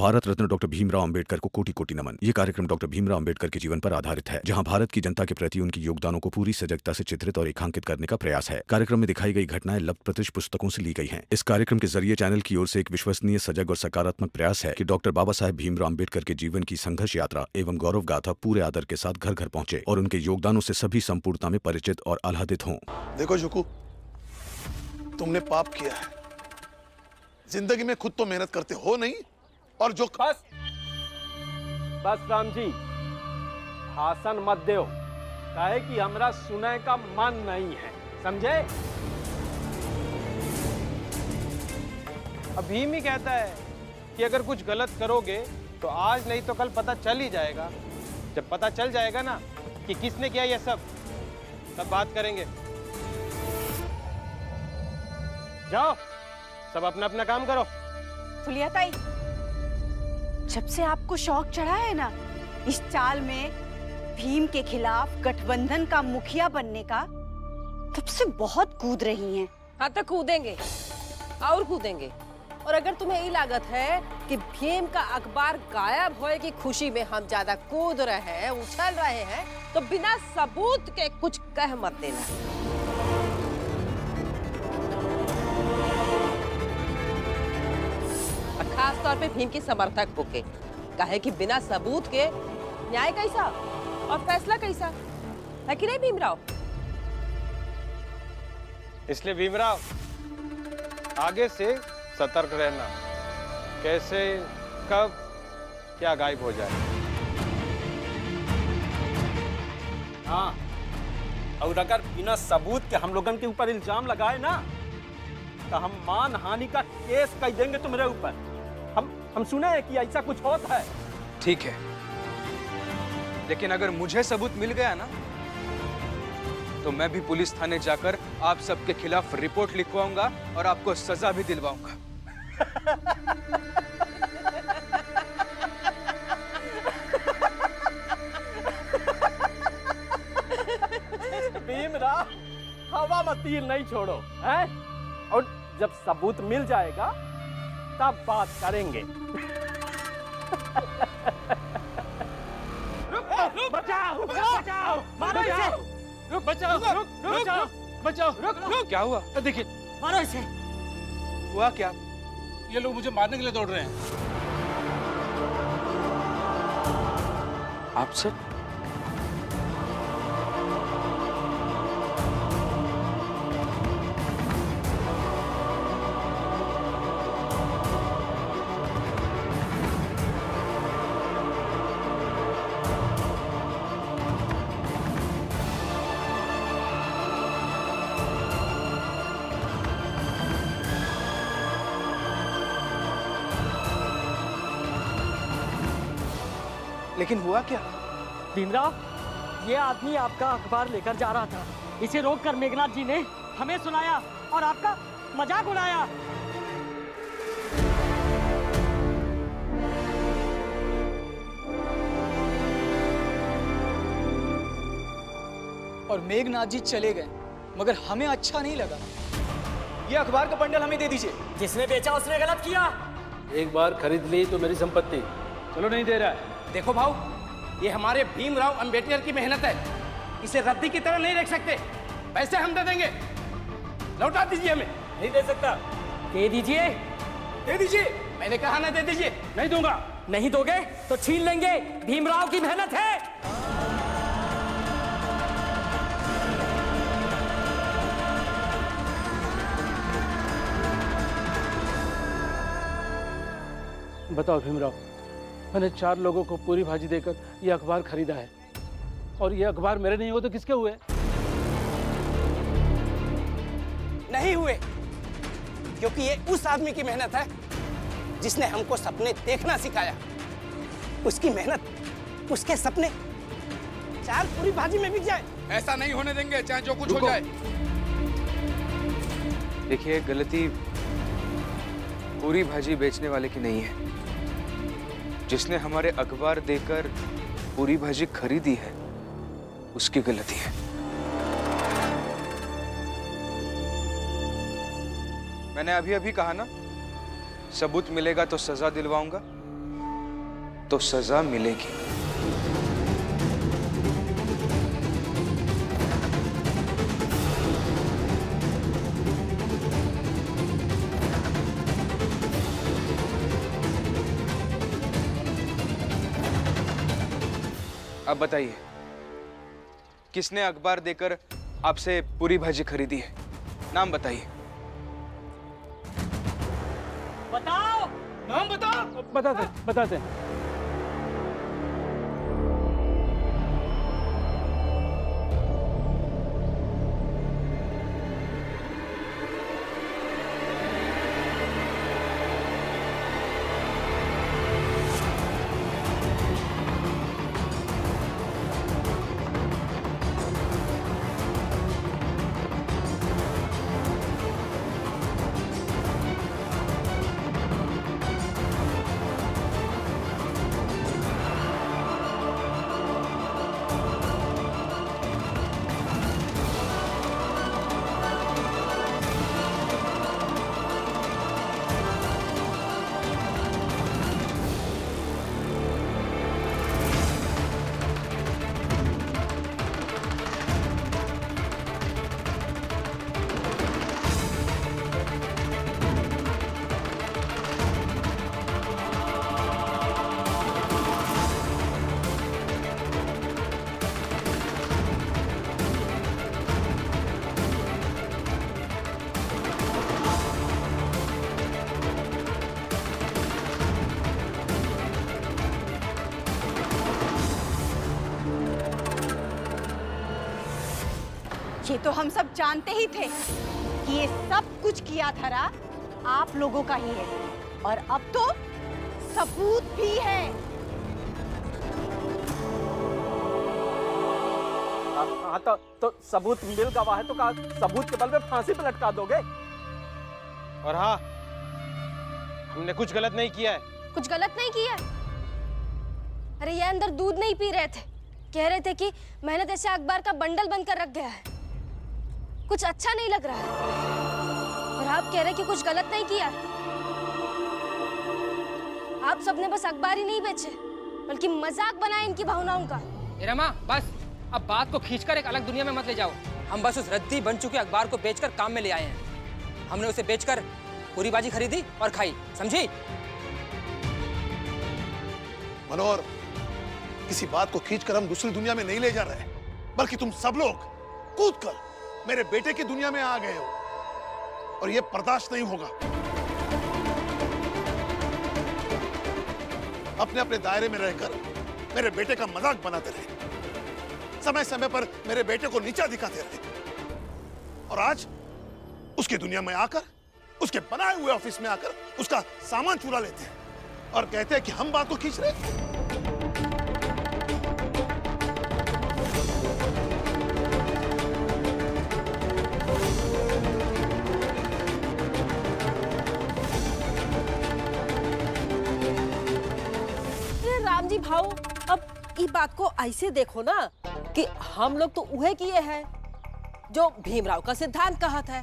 Bharat Ratna doctor Bhimrao Ambedkar को कोटि कोटि नमन। ये कार्यक्रम डॉक्टर भीमराव अंबेडकर के जीवन पर आधारित है, जहां भारत की जनता के प्रति उनके योगदानों को पूरी सजगता से चित्रित और रेखांकित करने का प्रयास है। कार्यक्रम में दिखाई गई घटनाएं लब्ध पुस्तकों से ली गई हैं। इस कार्यक्रम के जरिए चैनल की ओर से एक विश्वसनीय, सजग और सकारात्मक प्रयास है कि डॉक्टर बाबा साहेब भीमराव अंबेडकर के जीवन की संघर्ष यात्रा एवं गौरव गाथा पूरे आदर के साथ घर घर पहुंचे और उनके योगदानों से सभी संपूर्णता में परिचित और आह्लादित हों। देखो जुकू, तुमने पाप किया है। जिंदगी में खुद तो मेहनत करते हो नहीं, और जो बस राम जी, भाषण मत दो, काहे कि हमरा सुने का मन नहीं है, समझे? अब भीम ही कहता है कि अगर कुछ गलत करोगे तो आज नहीं तो कल पता चल ही जाएगा। जब पता चल जाएगा ना कि किसने किया ये सब, तब बात करेंगे। जाओ, सब अपना अपना काम करो। फुलिया ताई, जब से आपको शौक चढ़ा है ना इस चाल में भीम के खिलाफ गठबंधन का मुखिया बनने का, तब से बहुत कूद रही हैं। हाँ तो कूदेंगे और कूदेंगे। और अगर तुम्हें यही लागत है कि भीम का अखबार गायब होए की खुशी में हम ज्यादा कूद रहे हैं, उछल रहे हैं, तो बिना सबूत के कुछ कह मत देना। खास तौर पे भीम के समर्थक होके, कहे कि बिना सबूत के न्याय कैसा और फैसला कैसा है कि नहीं भीमराव? इसलिए भीमराव, आगे से सतर्क रहना, कैसे कब क्या गायब हो जाए। हाँ, और अगर बिना सबूत के हम लोगों के ऊपर इल्जाम लगाए ना, तो हम मानहानि का केस कर देंगे तुम्हारे ऊपर। हम सुने हैं कि ऐसा कुछ होता है। ठीक है, लेकिन अगर मुझे सबूत मिल गया ना, तो मैं भी पुलिस थाने जाकर आप सबके खिलाफ रिपोर्ट लिखवाऊंगा और आपको सजा भी दिलवाऊंगा। भीमराव, हवा में तीर नहीं छोड़ो, हैं? और जब सबूत मिल जाएगा तब बात करेंगे। बचाओ, बचाओ, मारो इसे! रुक, बचाओ, रुक, बचाओ, बचाओ, रुक। क्या हुआ? देखिए, मारो इसे। हुआ क्या? ये लोग मुझे मारने के लिए दौड़ रहे हैं। आप सब? लेकिन हुआ क्या? भीमराव, ये आदमी आपका अखबार लेकर जा रहा था। इसे रोककर मेघनाथ जी ने हमें सुनाया और आपका मजाक उड़ाया। और मेघनाथ जी चले गए, मगर हमें अच्छा नहीं लगा। ये अखबार का बंडल हमें दे दीजिए। जिसने बेचा उसने गलत किया। एक बार खरीद ली तो मेरी संपत्ति। चलो, नहीं दे रहा है। देखो भाऊ, ये हमारे भीमराव अंबेडकर की मेहनत है, इसे रद्दी की तरह नहीं रख सकते। पैसे हम दे देंगे, लौटा दीजिए हमें। नहीं दे सकता। दे दीजिए। दे दीजिए, मैंने कहा ना, दे दीजिए। नहीं दूंगा। नहीं दोगे तो छीन लेंगे, भीमराव की मेहनत है। बताओ भीमराव, मैंने 4 लोगों को पूरी भाजी देकर ये अखबार खरीदा है, और ये अखबार मेरे नहीं हुए तो किसके हुए? नहीं हुए, क्योंकि ये उस आदमी की मेहनत है जिसने हमको सपने देखना सिखाया। उसकी मेहनत, उसके सपने 4 पूरी भाजी में बिक जाए, ऐसा नहीं होने देंगे, चाहे जो कुछ हो जाए। देखिए, गलती पूरी भाजी बेचने वाले की नहीं है। जिसने हमारे अखबार देकर पूरी भाजी खरीदी है, उसकी गलती है। मैंने अभी अभी कहा ना, सबूत मिलेगा तो सजा दिलवाऊंगा। तो सजा मिलेगी। अब बताइए, किसने अखबार देकर आपसे पूरी भाजी खरीदी है? नाम बताइए। बताओ, नाम बताओ। बताते। ये तो हम सब जानते ही थे कि ये सब कुछ किया धरा आप लोगों का ही है, और अब तो सबूत भी है। हाँ तो सबूत मिल गवा है तो कहा सबूत के बल पे फांसी पे लटका दोगे? और हाँ, हमने कुछ गलत नहीं किया है। कुछ गलत नहीं किया? अरे ये अंदर दूध नहीं पी रहे थे, कह रहे थे कि मेहनत ऐसे अखबार का बंडल बनकर रख गया है, कुछ अच्छा नहीं लग रहा है। और आप कह रहे कि कुछ गलत नहीं किया। आप सबने बस अखबार ही नहीं बेचे, बल्कि मजाक बनाया इनकी भावनाओं का। रमा, बस अब बात को खींचकर एक अलग दुनिया में मत ले जाओ। हम बस उस रद्दी बन चुके अखबार को बेचकर काम में ले आए हैं। हमने उसे बेचकर पूरी भाजी खरीदी और खाई, समझी? मनोहर, किसी बात को खींचकर हम दूसरी दुनिया में नहीं ले जा रहे, बल्कि तुम सब लोग कूदकर मेरे बेटे की दुनिया में आ गए हो, और यह बर्दाश्त नहीं होगा। अपने अपने दायरे में रहकर मेरे बेटे का मजाक बनाते रहे, समय समय पर मेरे बेटे को नीचा दिखाते रहे, और आज उसकी दुनिया में आकर, उसके बनाए हुए ऑफिस में आकर उसका सामान चुरा लेते हैं और कहते हैं कि हम बात को खींच रहे हैं। राम जी भाऊ, अब इस बात को ऐसे देखो ना कि हम लोग तो उहे किए हैं जो भीमराव का सिद्धांत कहा था।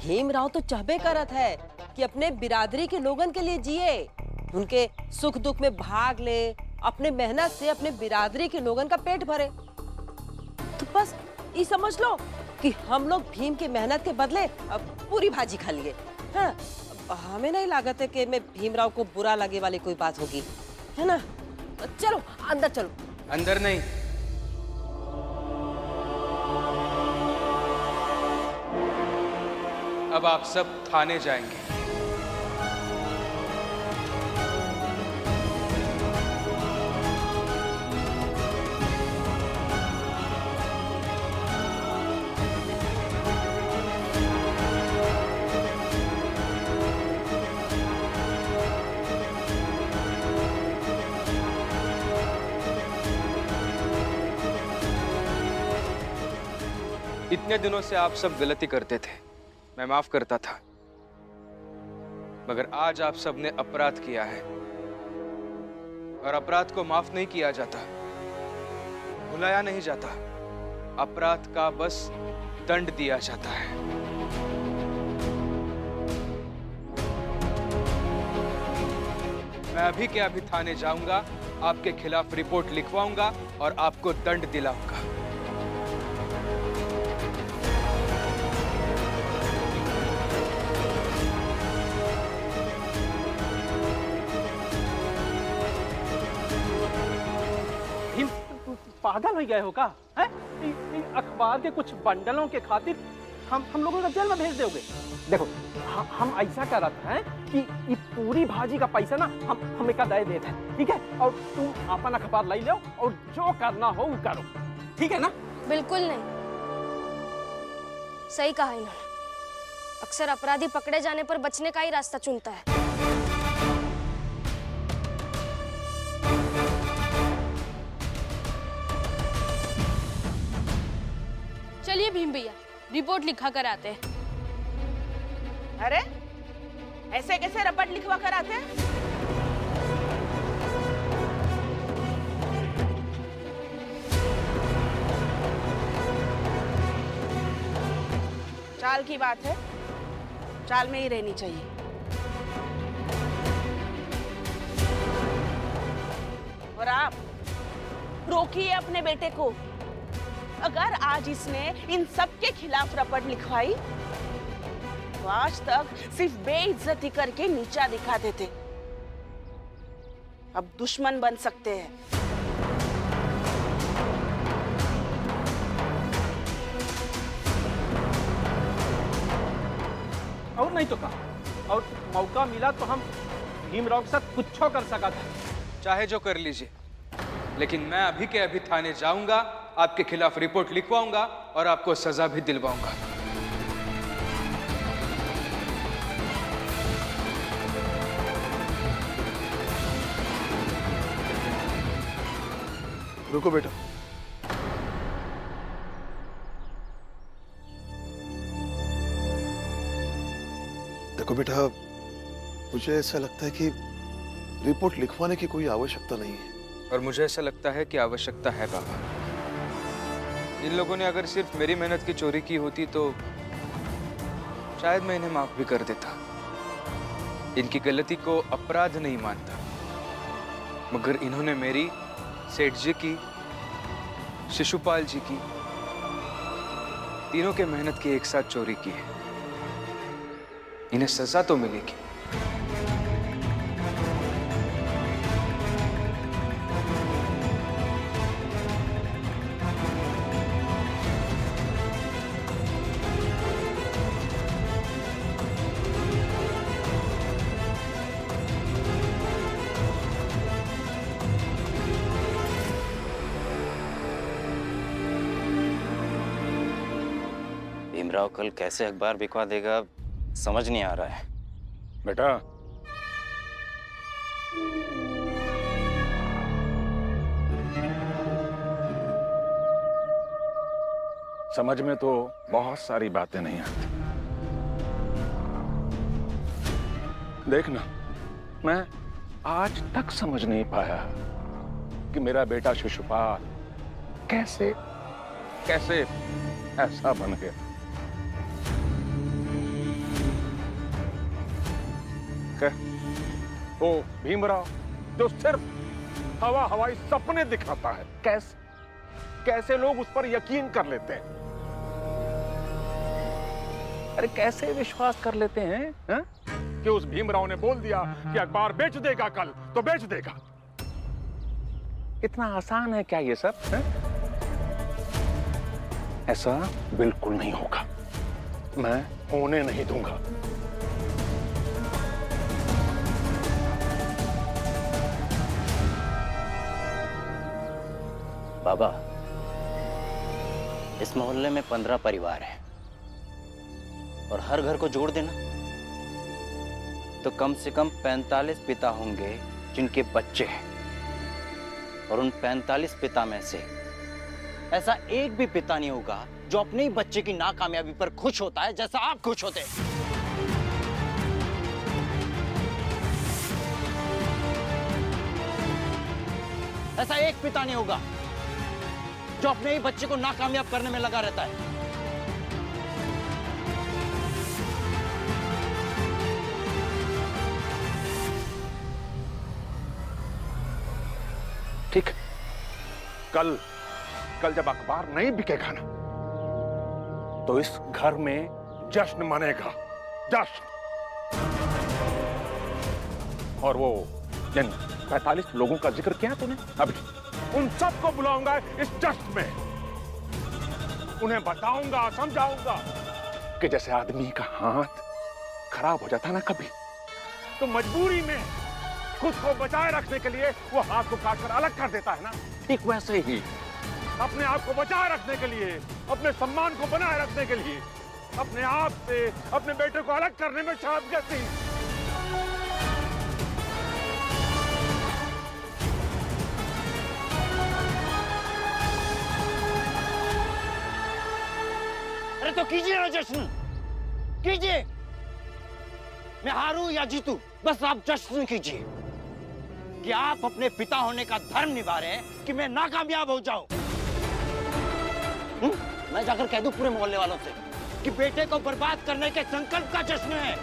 भीमराव तो चाहबे करत है कि अपने बिरादरी के लोगन के लिए जिए, उनके सुख दुख में भाग ले, अपने मेहनत से अपने बिरादरी के लोगन का पेट भरे। तो बस ये समझ लो कि हम लोग भीम की मेहनत के बदले अब पूरी भाजी खा लिए। हाँ, हमें नहीं लागत है कि मैं भीमराव को बुरा लगे वाली कोई बात होगी, है ना? चलो अंदर चलो। अंदर नहीं, अब आप सब थाने जाएंगे। इतने दिनों से आप सब गलती करते थे, मैं माफ करता था, मगर आज आप सब ने अपराध किया है, और अपराध को माफ नहीं किया जाता, भुलाया नहीं जाता, अपराध का बस दंड दिया जाता है। मैं अभी के अभी थाने जाऊंगा, आपके खिलाफ रिपोर्ट लिखवाऊंगा और आपको दंड दिलाऊंगा। पागल हो गए हो का? अखबार के कुछ बंडलों के खातिर हम लोगों को जेल में भेज दोगे? देखो हम ऐसा कर रहे हैं कि ये पूरी भाजी का पैसा ना हम एक दे देते हैं, ठीक है? और तुम अपन अखबार ले लो और जो करना हो वो करो, ठीक है ना? बिल्कुल नहीं, सही कहा इन्होंने। अक्सर अपराधी पकड़े जाने पर बचने का ही रास्ता चुनता है। चलिए भीम भैया, रिपोर्ट लिखा कर आते हैं। अरे ऐसे कैसे रपट लिखवा कर आते हैं? चाल की बात है, चाल में ही रहनी चाहिए। और आप रोकिए अपने बेटे को। अगर आज इसने इन सब के खिलाफ रपट लिखवाई तो आज तक सिर्फ बेइज्जती करके नीचा दिखाते थे, अब दुश्मन बन सकते हैं। और नहीं तो कहा, और मौका मिला तो हम भीमराव के साथ कुछ कर सका था। चाहे जो कर लीजिए, लेकिन मैं अभी के अभी थाने जाऊंगा, आपके खिलाफ रिपोर्ट लिखवाऊंगा और आपको सजा भी दिलवाऊंगा। रुको बेटा, देखो बेटा, मुझे ऐसा लगता है कि रिपोर्ट लिखवाने की कोई आवश्यकता नहीं है। और मुझे ऐसा लगता है कि आवश्यकता है बाबा। इन लोगों ने अगर सिर्फ मेरी मेहनत की चोरी की होती तो शायद मैं इन्हें माफ भी कर देता। इनकी गलती को अपराध नहीं मानता, मगर इन्होंने मेरी, सेठ जी की, शिशुपाल जी की, तीनों के मेहनत की एक साथ चोरी की है। इन्हें सजा तो मिलेगी। भीमराव कल कैसे अखबार बिकवा देगा समझ नहीं आ रहा है। बेटा, समझ में तो बहुत सारी बातें नहीं आती। देखना, मैं आज तक समझ नहीं पाया कि मेरा बेटा शिशुपाल कैसे कैसे ऐसा बन गया। वो भीमराव जो सिर्फ हवाई सपने दिखाता है, कैसे लोग उस पर यकीन कर लेते हैं। अरे कैसे विश्वास कर लेते हैं हा? कि उस भीमराव ने बोल दिया कि अखबार बेच देगा कल तो बेच देगा। इतना आसान है क्या ये सब हा? ऐसा बिल्कुल नहीं होगा, मैं होने नहीं दूंगा। बाबा, इस मोहल्ले में 15 परिवार हैं और हर घर को जोड़ देना तो कम से कम 45 पिता होंगे जिनके बच्चे हैं, और उन 45 पिता में से ऐसा एक भी पिता नहीं होगा जो अपने ही बच्चे की नाकामयाबी पर खुश होता है जैसा आप खुश होते हैं। ऐसा एक पिता नहीं होगा जो अपने ही बच्चे को नाकामयाब करने में लगा रहता है। ठीक, कल जब अखबार नहीं बिकेगा ना, तो इस घर में जश्न मनेगा, जश्न। और वो जिन 45 लोगों का जिक्र किया तूने अभी, उन सबको बुलाऊंगा इस जश्न में। उन्हें बताऊंगा, समझाऊंगा कि जैसे आदमी का हाथ खराब हो जाता ना कभी, तो मजबूरी में खुद को बचाए रखने के लिए वो हाथ को काटकर अलग कर देता है ना, ठीक वैसे ही अपने आप को बचाए रखने के लिए, अपने सम्मान को बनाए रखने के लिए, अपने आप से अपने बेटे को अलग करने में शहादत दी। अरे तो कीजिए ना जश्न, कीजिए। मैं हारूं या जीतूं, बस आप जश्न कीजिए कि आप अपने पिता होने का धर्म निभा रहे हैं कि मैं नाकामयाब हो जाऊं। मैं जाकर कह दूं पूरे मोहल्ले वालों से कि बेटे को बर्बाद करने के संकल्प का जश्न है।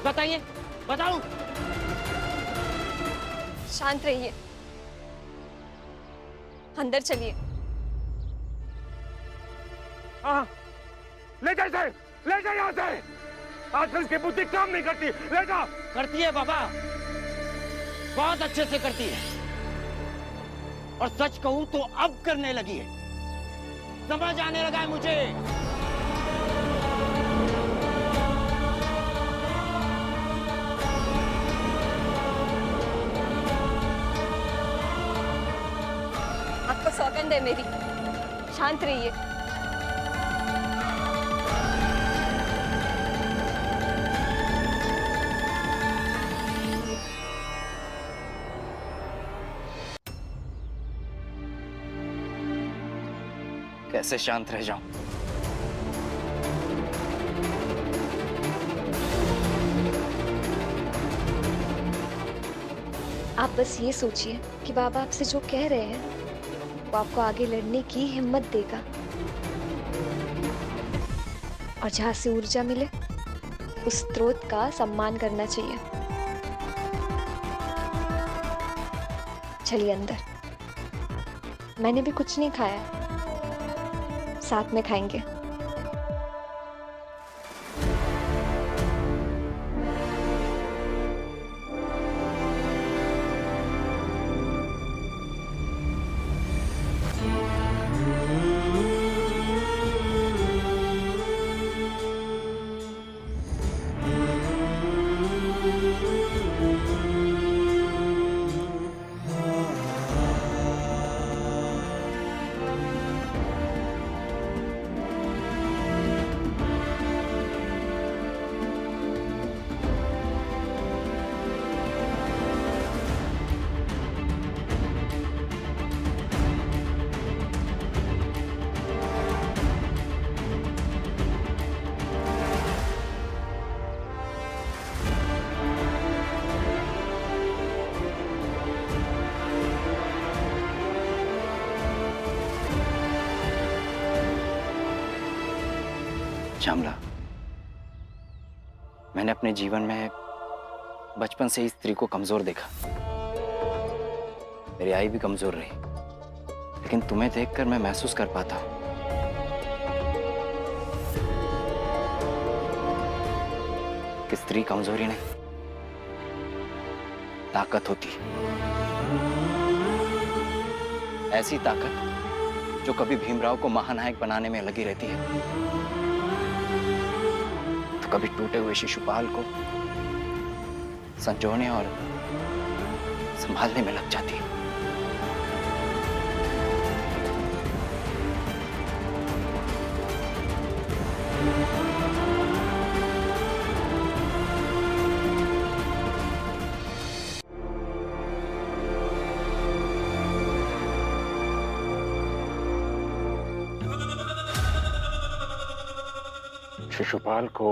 बताइए, बताऊं? शांत रहिए, अंदर चलिए। हाँ, ले जा इसे, ले जा यहाँ से। आजकल की बुद्धि काम नहीं करती, ले जा। करती है बाबा, बहुत अच्छे से करती है, और सच कहूं तो अब करने लगी है। समझ आने लगा है मुझे। आपको सौगंध है मेरी, शांत रहिए। कैसे शांत रह जाऊं? आप बस ये सोचिए कि बाबा आपसे जो कह रहे हैं वो आपको आगे लड़ने की हिम्मत देगा, और जहां से ऊर्जा मिले उस स्रोत का सम्मान करना चाहिए। चलिए अंदर, मैंने भी कुछ नहीं खाया, साथ में खाएंगे। श्यामला, मैंने अपने जीवन में बचपन से ही स्त्री को कमजोर देखा। मेरी आई भी कमजोर रही, लेकिन तुम्हें देखकर मैं महसूस कर पाता हूं कि स्त्री कमजोरी नहीं, ताकत होती है। ऐसी ताकत जो कभी भीमराव को महानायक बनाने में लगी रहती है, कभी टूटे हुए शिशुपाल को संजोने और संभालने में लग जाती है। शिशुपाल को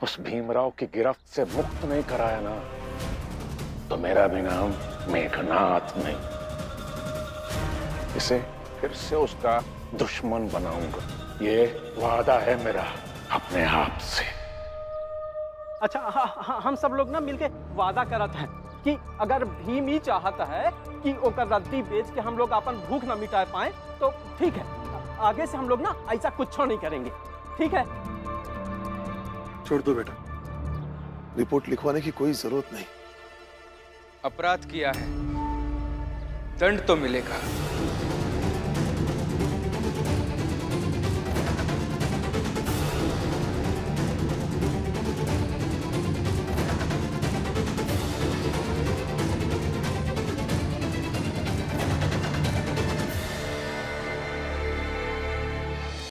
उस भीमराव की गिरफ्त से मुक्त नहीं कराया ना, तो मेरा भी नाम मेघनाथ नहीं। इसे फिर से उसका दुश्मन बनाऊंगा, ये वादा है मेरा अपने आप से। अच्छा हम सब लोग ना मिलके वादा करत हैं कि अगर भीम ही चाहता है कि ओकर रद्दी बेच के हम लोग अपन भूख ना मिटा पाए तो ठीक है, आगे से हम लोग ना ऐसा कुछ नहीं करेंगे, ठीक है? छोड़ दो बेटा, रिपोर्ट लिखवाने की कोई जरूरत नहीं। अपराध किया है, दंड तो मिलेगा।